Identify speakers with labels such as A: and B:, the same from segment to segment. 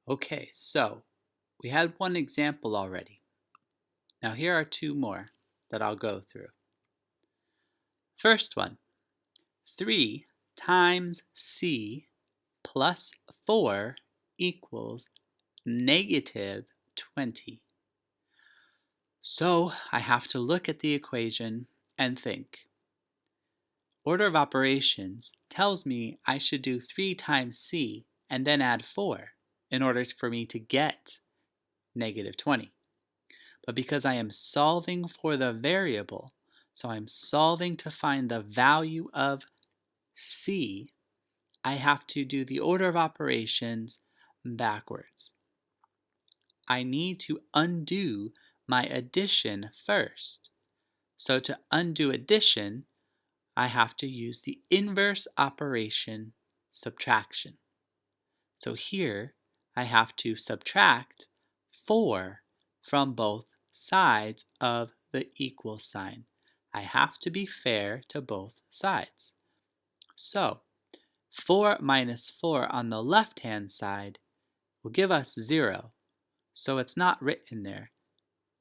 A: Okay, so we had one example already. Now here are two more that I'll go through. First one, 3 times c plus 4 equals negative 20. So I have to look at the equation and think. Order of operations tells me I should do 3 times c and then add 4 in order for me to get negative 20. But because I am solving for the variable, so I'm solving to find the value of c, I have to do the order of operations backwards. I need to undo my addition first. So to undo addition, I have to use the inverse operation, subtraction. So here, I have to subtract 4 from both sides of the equal sign. I have to be fair to both sides. So 4 minus 4 on the left-hand side will give us 0. So it's not written there.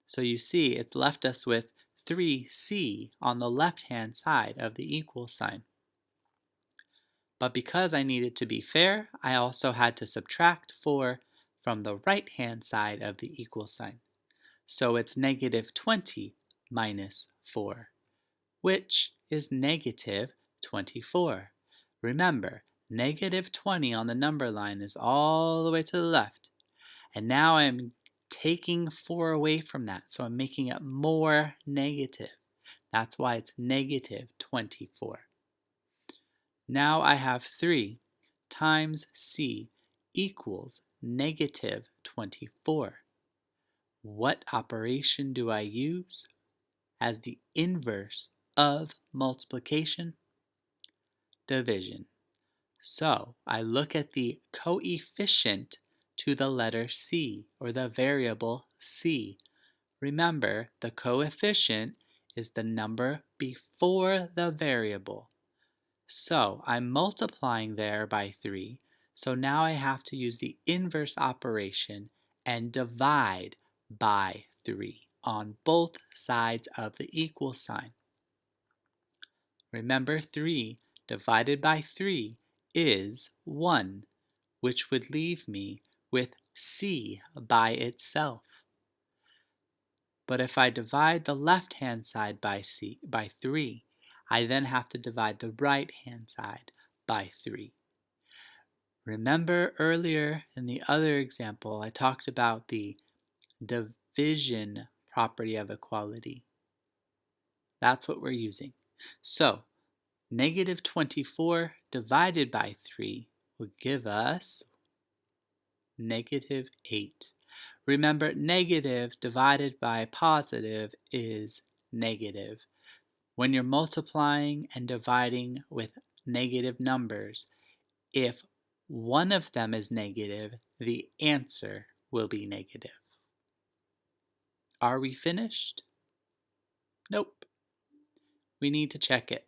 A: So you see it left us with 3c on the left-hand side of the equal sign. But because I needed to be fair, I also had to subtract 4 from the right-hand side of the equal sign. So it's negative 20 minus 4, which is negative 24. Remember, negative 20 on the number line is all the way to the left. And now I'm taking 4 away from that, so I'm making it more negative. That's why it's negative 24. Now I have 3 times c equals negative 24. What operation do I use as the inverse of multiplication? Division. So I look at the coefficient to the letter c, or the variable c. Remember, the coefficient is the number before the variable. So I'm multiplying there by 3, so now I have to use the inverse operation and divide by 3 on both sides of the equal sign. Remember, 3 divided by 3 is 1, which would leave me with c by itself. But if I divide the left-hand side by 3, I then have to divide the right-hand side by 3. Remember earlier in the other example, I talked about the division property of equality. That's what we're using. So, negative 24 divided by 3 will give us negative 8. Remember, negative divided by positive is negative. When you're multiplying and dividing with negative numbers, if one of them is negative, the answer will be negative. Are we finished? Nope. We need to check it.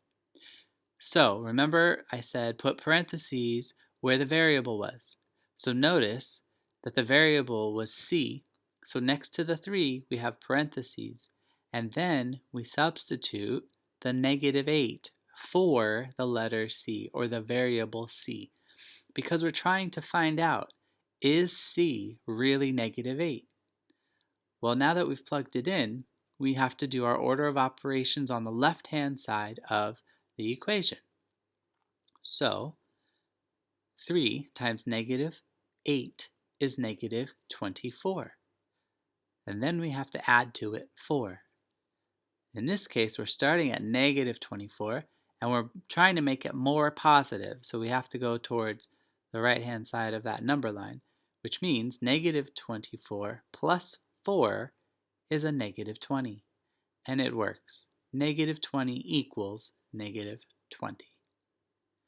A: So remember I said put parentheses where the variable was. So notice that the variable was c, so next to the 3 we have parentheses, and then we substitute the negative 8 for the letter c, or the variable c, because we're trying to find out, is c really negative 8? Well, now that we've plugged it in, we have to do our order of operations on the left-hand side of the equation. So 3 times negative 8 is negative 24. And then we have to add to it 4. In this case, we're starting at negative 24, and we're trying to make it more positive, so we have to go towards the right-hand side of that number line, which means negative 24 plus 4 is a negative 20. And it works. Negative 20 equals negative 20.